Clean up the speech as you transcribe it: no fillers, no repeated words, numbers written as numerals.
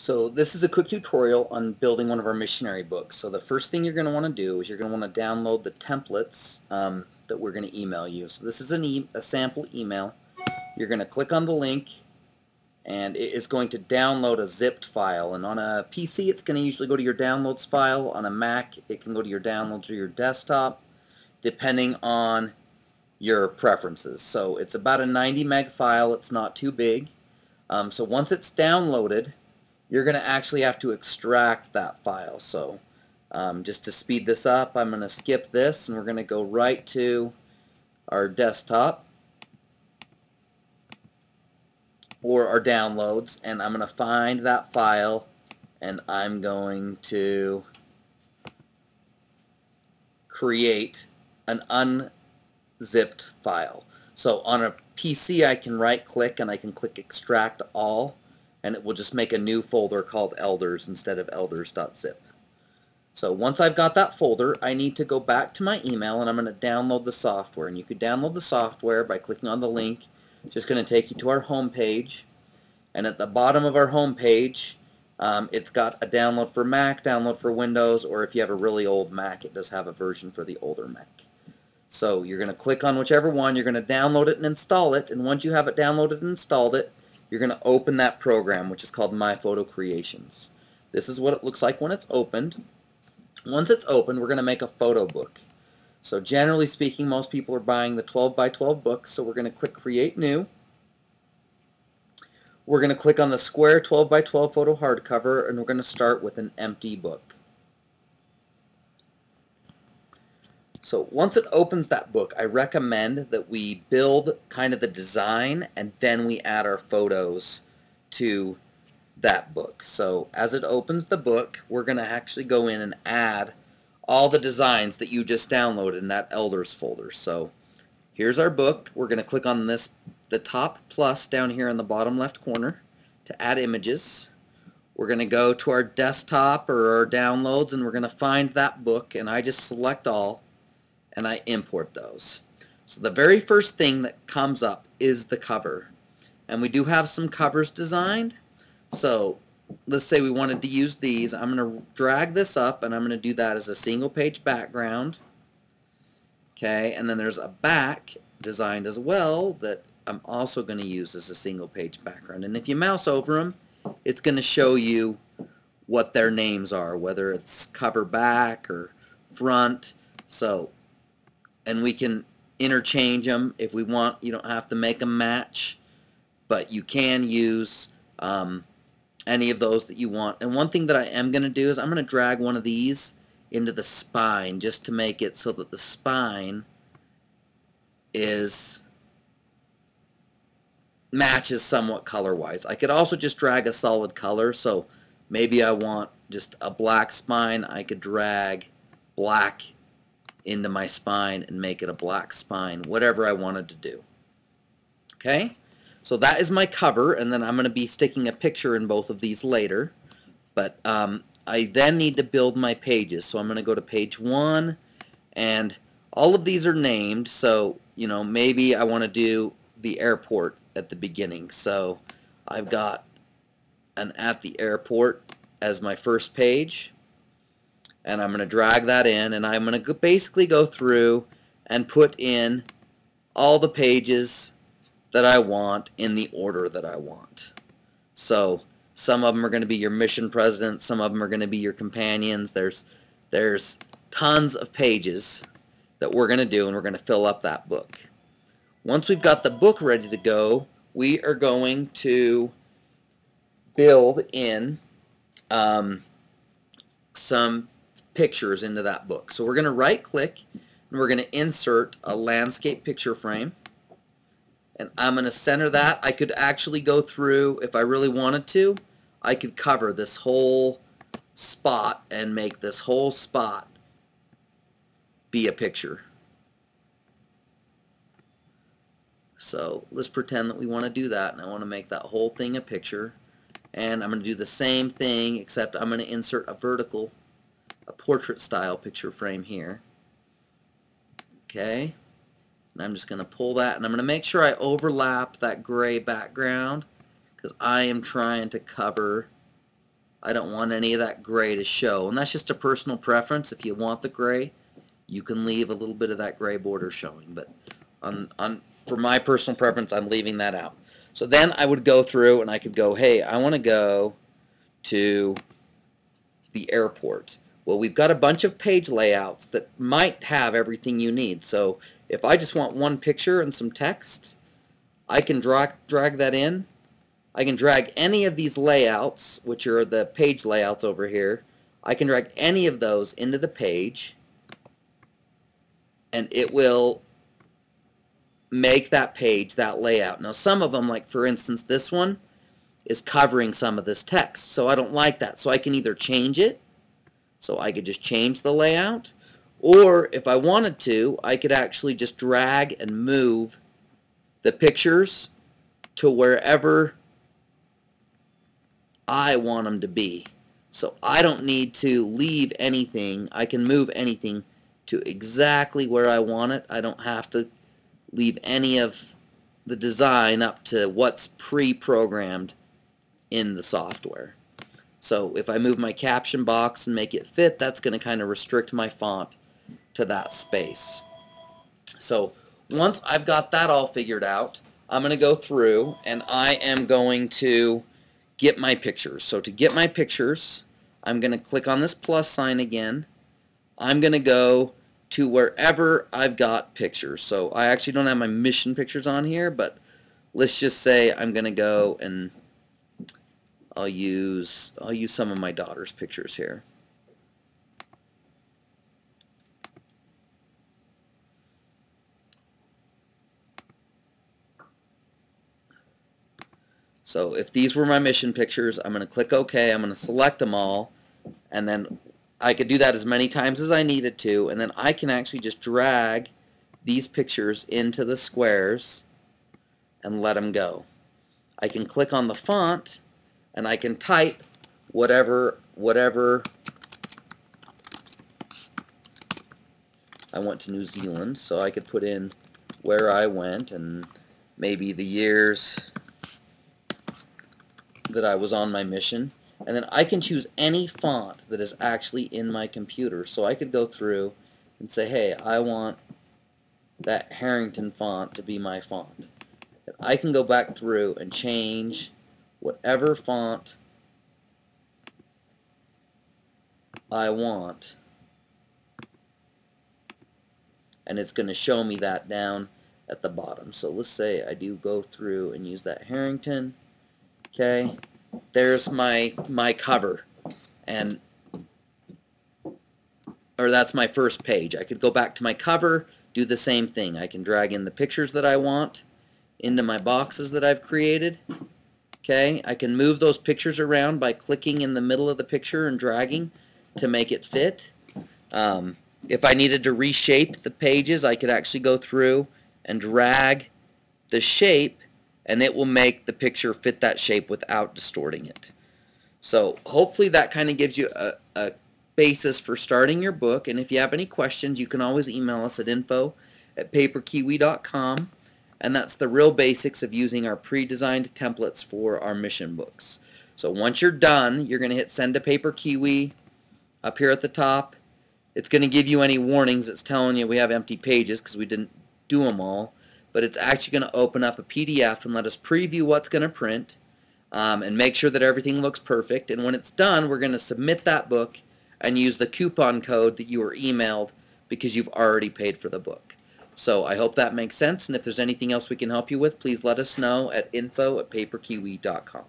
So this is a quick tutorial on building one of our missionary books. So the first thing you're going to want to do is you're going to want to download the templates that we're going to email you. So this is a sample email. You're going to click on the link and it is going to download a zipped file. And on a PC it's going to usually go to your downloads file. On a Mac it can go to your downloads or your desktop depending on your preferences. So it's about a 90 meg file. It's not too big. So once it's downloaded, you're going to actually have to extract that file. So just to speed this up, I'm going to skip this and we're going to go right to our desktop or our downloads, and I'm going to find that file and I'm going to create an unzipped file. So on a PC I can right click and I can click extract all, and it will just make a new folder called elders instead of elders.zip. So once I've got that folder, I need to go back to my email and I'm going to download the software. And you could download the software by clicking on the link. It's just going to take you to our home page. And at the bottom of our home page, it's got a download for Mac, download for Windows, or if you have a really old Mac, it does have a version for the older Mac. So you're going to click on whichever one, you're going to download it and install it, and once you have it downloaded and installed it, you're going to open that program, which is called My Photo Creations. This is what it looks like when it's opened. Once it's opened, we're going to make a photo book. So generally speaking, most people are buying the 12 by 12 books, so we're going to click Create New. We're going to click on the square 12 by 12 photo hardcover, and we're going to start with an empty book. So once it opens that book, I recommend that we build kind of the design and then we add our photos to that book. So as it opens the book, we're going to actually go in and add all the designs that you just downloaded in that elders folder. So here's our book. We're going to click on the top plus down here in the bottom left corner to add images. We're going to go to our desktop or our downloads and we're going to find that book, and I just select all and I import those. So the very first thing that comes up is the cover, and we do have some covers designed. So let's say we wanted to use these. I'm going to drag this up and I'm going to do that as a single page background. Okay, and then there's a back designed as well that I'm also going to use as a single page background, and if you mouse over them, it's going to show you what their names are, whether it's cover back or front. So, and we can interchange them if we want. You don't have to make them match, but you can use any of those that you want. And one thing that I am going to do is I'm going to drag one of these into the spine just to make it so that the spine matches somewhat color-wise. I could also just drag a solid color, so maybe I want just a black spine. I could drag black into my spine and make it a black spine, whatever I wanted to do. Okay, so that is my cover, and then I'm going to be sticking a picture in both of these later, but I then need to build my pages. So I'm going to go to page 1, and all of these are named, so you know, maybe I want to do the airport at the beginning. So I've got an at the airport as my first page, and I'm going to drag that in, and I'm going to basically go through and put in all the pages that I want in the order that I want. So some of them are going to be your mission president, some of them are going to be your companions. There's tons of pages that we're going to do, and we're going to fill up that book. Once we've got the book ready to go, we are going to build in some pictures into that book. So we're going to right click and we're going to insert a landscape picture frame, and I'm going to center that. I could actually go through, if I really wanted to, I could cover this whole spot and make this whole spot be a picture. So let's pretend that we want to do that, and I want to make that whole thing a picture, and I'm going to do the same thing, except I'm going to insert a vertical, a portrait style picture frame here. Okay, and I'm just going to pull that, and I'm going to make sure I overlap that gray background because I am trying to cover I don't want any of that gray to show. And that's just a personal preference. If you want the gray, you can leave a little bit of that gray border showing. But for my personal preference, I'm leaving that out. So then I would go through and I could go, hey, I want to go to the airport. Well, we've got a bunch of page layouts that might have everything you need. So if I just want one picture and some text, I can drag that in. I can drag any of these layouts, which are the page layouts over here. I can drag any of those into the page, and it will make that page, that layout. Now, some of them, like for instance, this one is covering some of this text, so I don't like that. So I can either change it, so I could just change the layout, or if I wanted to, I could actually just drag and move the pictures to wherever I want them to be. So I don't need to leave anything. I can move anything to exactly where I want it. I don't have to leave any of the design up to what's pre-programmed in the software. So if I move my caption box and make it fit, that's going to kind of restrict my font to that space. So once I've got that all figured out, I'm going to go through and I am going to get my pictures. So to get my pictures, I'm going to click on this plus sign again. I'm going to go to wherever I've got pictures. So I actually don't have my mission pictures on here, but let's just say I'm going to go and I'll use some of my daughter's pictures here. So if these were my mission pictures, I'm going to click OK. I'm going to select them all, and then I could do that as many times as I needed to, and then I can actually just drag these pictures into the squares and let them go. I can click on the font and I can type whatever I went to New Zealand, so I could put in where I went and maybe the years that I was on my mission, and then I can choose any font that is actually in my computer. So I could go through and say, hey, I want that Harrington font to be my font. And I can go back through and change whatever font I want, and it's going to show me that down at the bottom. So let's say I do go through and use that Harrington. Okay, there's my cover, and that's my first page. I could go back to my cover, do the same thing. I can drag in the pictures that I want into my boxes that I've created. Okay, I can move those pictures around by clicking in the middle of the picture and dragging to make it fit. If I needed to reshape the pages, I could actually go through and drag the shape, and it will make the picture fit that shape without distorting it. So hopefully that kind of gives you a basis for starting your book, and if you have any questions, you can always email us at info@paperkiwi.com, and that's the real basics of using our pre-designed templates for our mission books. So once you're done, you're going to hit send to PaperKiwi up here at the top. It's going to give you any warnings. It's telling you we have empty pages because we didn't do them all, but it's actually going to open up a PDF and let us preview what's going to print, and make sure that everything looks perfect. And when it's done, we're going to submit that book and use the coupon code that you were emailed because you've already paid for the book. So I hope that makes sense, and if there's anything else we can help you with, please let us know at info@paperkiwi.com.